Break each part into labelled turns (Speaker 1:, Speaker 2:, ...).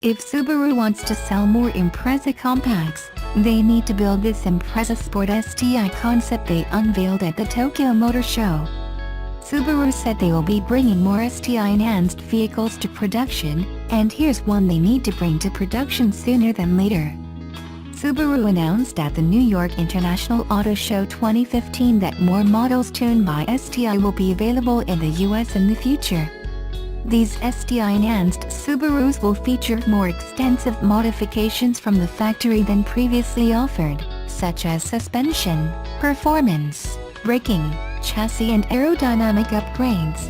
Speaker 1: If Subaru wants to sell more Impreza compacts, they need to build this Impreza Sport STI concept they unveiled at the Tokyo Motor Show. Subaru said they will be bringing more STI-enhanced vehicles to production, and here's one they need to bring to production sooner than later. Subaru announced at the New York International Auto Show 2015 that more models tuned by STI will be available in the US in the future. These STI-enhanced Subarus will feature more extensive modifications from the factory than previously offered, such as suspension, performance, braking, chassis and aerodynamic upgrades.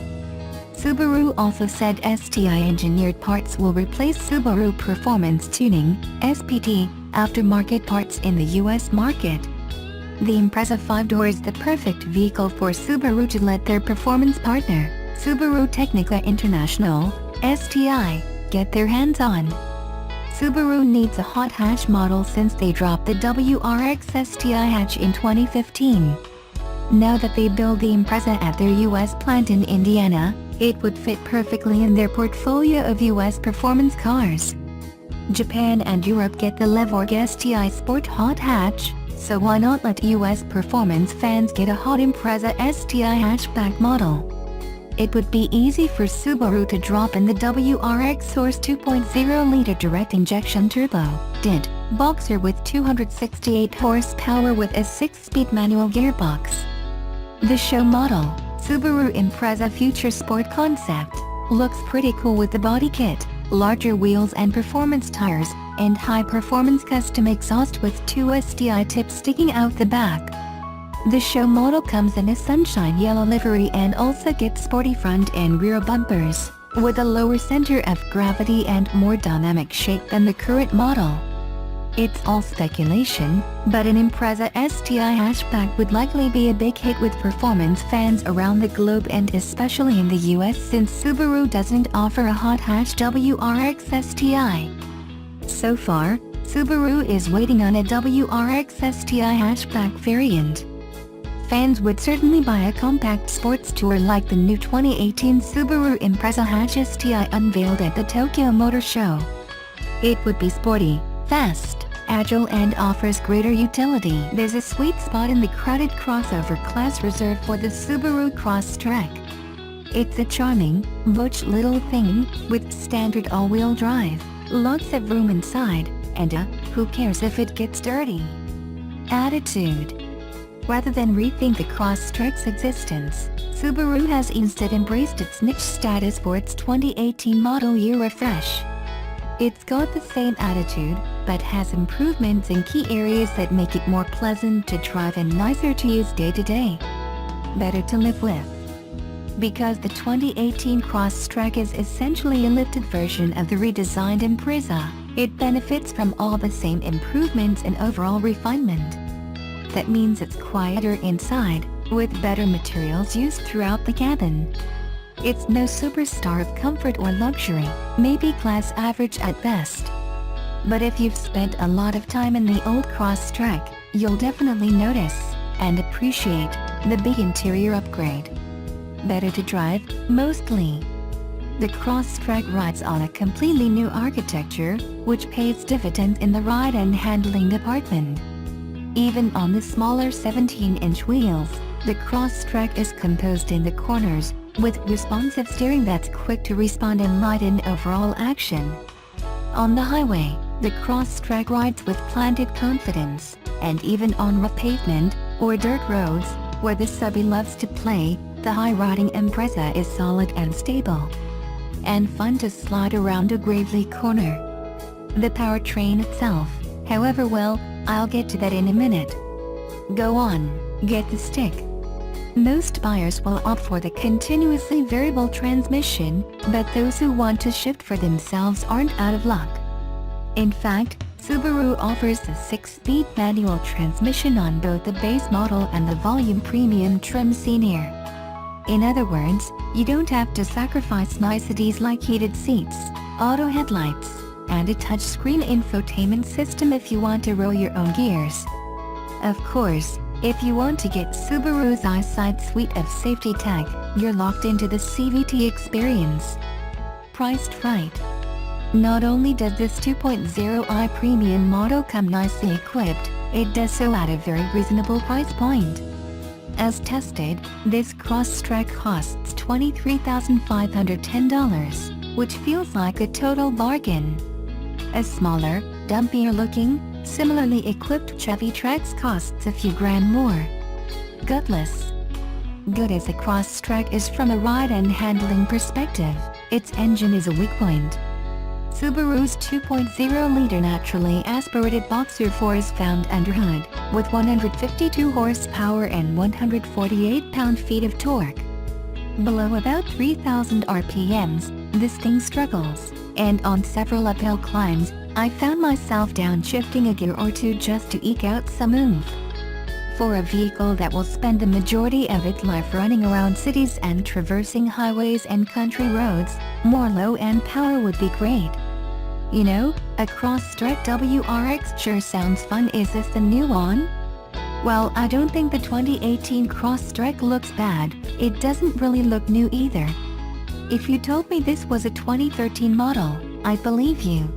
Speaker 1: Subaru also said STI-engineered parts will replace Subaru Performance Tuning (SPT) aftermarket parts in the US market. The Impreza 5-door is the perfect vehicle for Subaru to let their performance partner, Subaru Tecnica International (STI), get their hands on. Subaru needs a hot hatch model since they dropped the WRX STI hatch in 2015. Now that they build the Impreza at their US plant in Indiana, it would fit perfectly in their portfolio of US performance cars. Japan and Europe get the Levorg STI Sport hot hatch, so why not let US performance fans get a hot Impreza STI hatchback model? It would be easy for Subaru to drop in the WRX Source 2.0-liter direct injection turbo (DID) boxer with 268 horsepower with a 6-speed manual gearbox. The show model, Subaru Impreza Future Sport Concept, looks pretty cool with the body kit, larger wheels and performance tires, and high-performance custom exhaust with 2 STI tips sticking out the back. The show model comes in a sunshine yellow livery and also gets sporty front and rear bumpers, with a lower center of gravity and more dynamic shape than the current model. It's all speculation, but an Impreza STI hatchback would likely be a big hit with performance fans around the globe and especially in the US since Subaru doesn't offer a hot hatch WRX STI. So far, Subaru is waiting on a WRX STI hatchback variant. Fans would certainly buy a compact sports tour like the new 2018 Subaru Impreza Hatch STI unveiled at the Tokyo Motor Show. It would be sporty, fast, agile and offers greater utility. There's a sweet spot in the crowded crossover class reserved for the Subaru Crosstrek. It's a charming, butch little thing, with standard all-wheel drive, lots of room inside, and a "who cares if it gets dirty" attitude. Rather than rethink the Crosstrek's existence, Subaru has instead embraced its niche status for its 2018 model year refresh. It's got the same attitude, but has improvements in key areas that make it more pleasant to drive and nicer to use day to day. Better to live with. Because the 2018 Crosstrek is essentially a lifted version of the redesigned Impreza, it benefits from all the same improvements and overall refinement. That means it's quieter inside, with better materials used throughout the cabin. It's no superstar of comfort or luxury, maybe class average at best. But if you've spent a lot of time in the old Crosstrek, you'll definitely notice, and appreciate, the big interior upgrade. Better to drive, mostly. The Crosstrek rides on a completely new architecture, which pays dividends in the ride and handling department. Even on the smaller 17-inch wheels, the Crosstrek is composed in the corners, with responsive steering that's quick to respond and light in overall action. On the highway, the Crosstrek rides with planted confidence, and even on rough pavement, or dirt roads, where the subby loves to play, the high-riding Impreza is solid and stable. And fun to slide around a gravely corner. The powertrain itself, however, well, I'll get to that in a minute. Go on, get the stick. Most buyers will opt for the continuously variable transmission, but those who want to shift for themselves aren't out of luck. In fact, Subaru offers the 6-speed manual transmission on both the base model and the volume premium trim seen here. In other words, you don't have to sacrifice niceties like heated seats, auto headlights, and a touchscreen infotainment system if you want to roll your own gears. Of course, if you want to get Subaru's EyeSight suite of safety tech, you're locked into the CVT experience. Priced right. Not only does this 2.0i premium model come nicely equipped, it does so at a very reasonable price point. As tested, this Crosstrek costs $23,510, which feels like a total bargain. A smaller, dumpier-looking, similarly equipped Chevy Trax costs a few grand more. Gutless. Good as the Crosstrek is from a ride and handling perspective, its engine is a weak point. Subaru's 2.0-liter naturally aspirated Boxer 4 is found under hood, with 152 horsepower and 148 pound-feet of torque. Below about 3,000 RPMs, this thing struggles, and on several uphill climbs, I found myself downshifting a gear or two just to eke out some oomph. For a vehicle that will spend the majority of its life running around cities and traversing highways and country roads, more low-end power would be great. You know, a Crosstrek WRX sure sounds fun. Is this the new one? Well, I don't think the 2018 Crosstrek looks bad, it doesn't really look new either. If you told me this was a 2013 model, I'd believe you.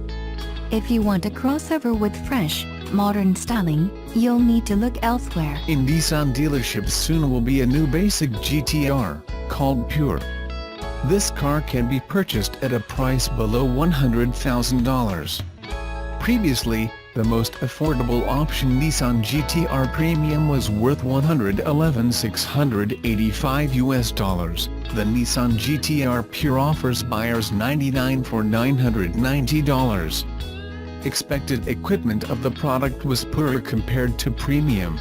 Speaker 1: If you want a crossover with fresh, modern styling, you'll need to look elsewhere.
Speaker 2: In Nissan dealerships soon will be a new basic GTR, called Pure. This car can be purchased at a price below $100,000. Previously, the most affordable option Nissan GTR Premium was worth $111,685. The Nissan GTR Pure offers buyers $99 for $990. Expected equipment of the product was poorer compared to Premium.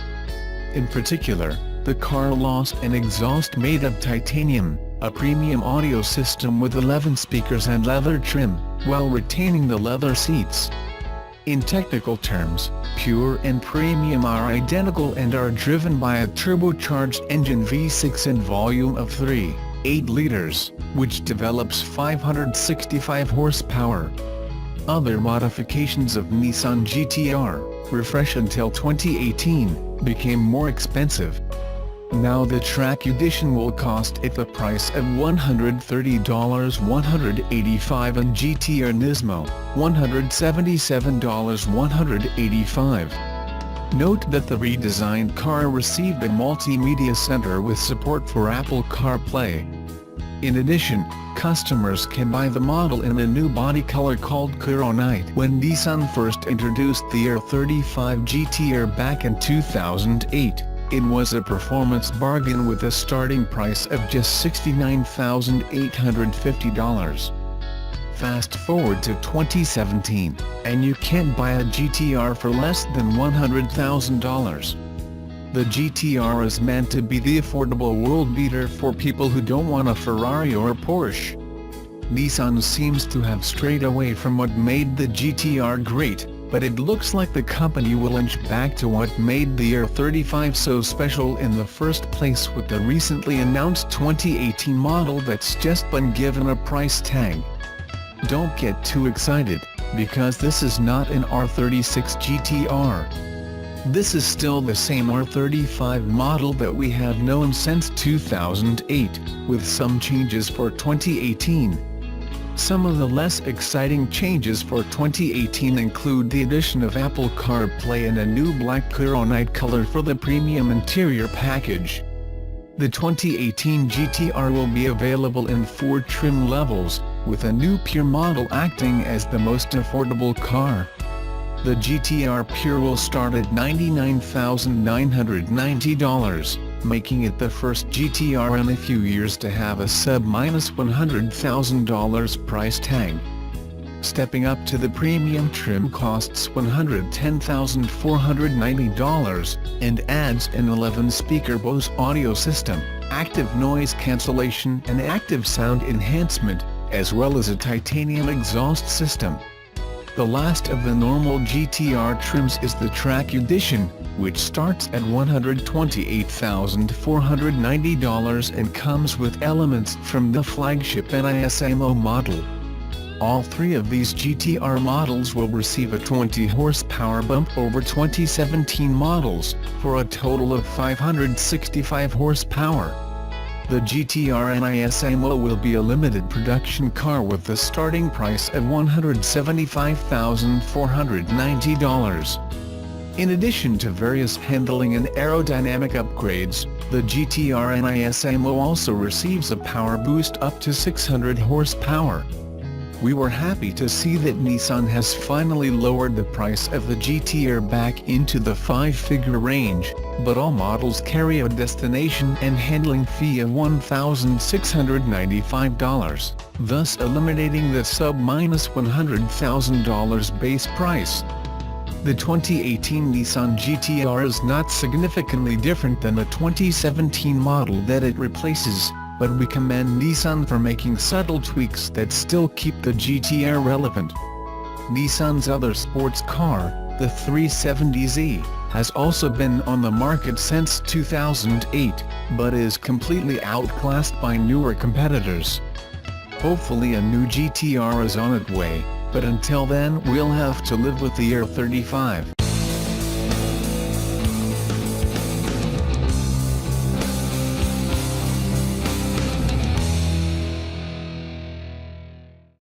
Speaker 2: In particular, the car lost an exhaust made of titanium, a premium audio system with 11 speakers and leather trim, while retaining the leather seats. In technical terms, Pure and Premium are identical and are driven by a turbocharged engine V6 and volume of 3.8 liters, which develops 565 horsepower. Other modifications of Nissan GTR, refresh until 2018, became more expensive. Now the Track Edition will cost at the price of $130, $185, and GTR Nismo, $177, $185. Note that the redesigned car received a multimedia center with support for Apple CarPlay. In addition, customers can buy the model in a new body color called Chromite. When Nissan first introduced the R35 GTR back in 2008, it was a performance bargain with a starting price of just $69,850. Fast forward to 2017, and you can't buy a GTR for less than $100,000. The GTR is meant to be the affordable world beater for people who don't want a Ferrari or a Porsche. Nissan seems to have strayed away from what made the GTR great, but it looks like the company will inch back to what made the R35 so special in the first place with the recently announced 2018 model that's just been given a price tag. Don't get too excited, because this is not an R36 GTR. This is still the same R35 model that we have known since 2008, with some changes for 2018. Some of the less exciting changes for 2018 include the addition of Apple CarPlay and a new black Chromite color for the premium interior package. The 2018 GTR will be available in 4 trim levels, with a new Pure model acting as the most affordable car. The GTR Pure will start at $99,990, making it the first GTR in a few years to have a sub-$100,000 price tag. Stepping up to the premium trim costs $110,490, and adds an 11-speaker Bose audio system, active noise cancellation and active sound enhancement, as well as a titanium exhaust system. The last of the normal GTR trims is the Track Edition, which starts at $128,490 and comes with elements from the flagship Nismo model. All 3 of these GTR models will receive a 20 horsepower bump over 2017 models, for a total of 565 horsepower. the GTR NISMO will be a limited production car with the starting price at $175,490. In addition to various handling and aerodynamic upgrades, the GTR NISMO also receives a power boost up to 600 horsepower. We were happy to see that Nissan has finally lowered the price of the GTR back into the 5-figure range, but all models carry a destination and handling fee of $1,695, thus eliminating the sub-$100,000 base price. The 2018 Nissan GTR is not significantly different than the 2017 model that it replaces, but we commend Nissan for making subtle tweaks that still keep the GTR relevant. Nissan's other sports car, the 370Z, has also been on the market since 2008, but is completely outclassed by newer competitors. Hopefully a new GTR is on its way, but until then we'll have to live with the R35.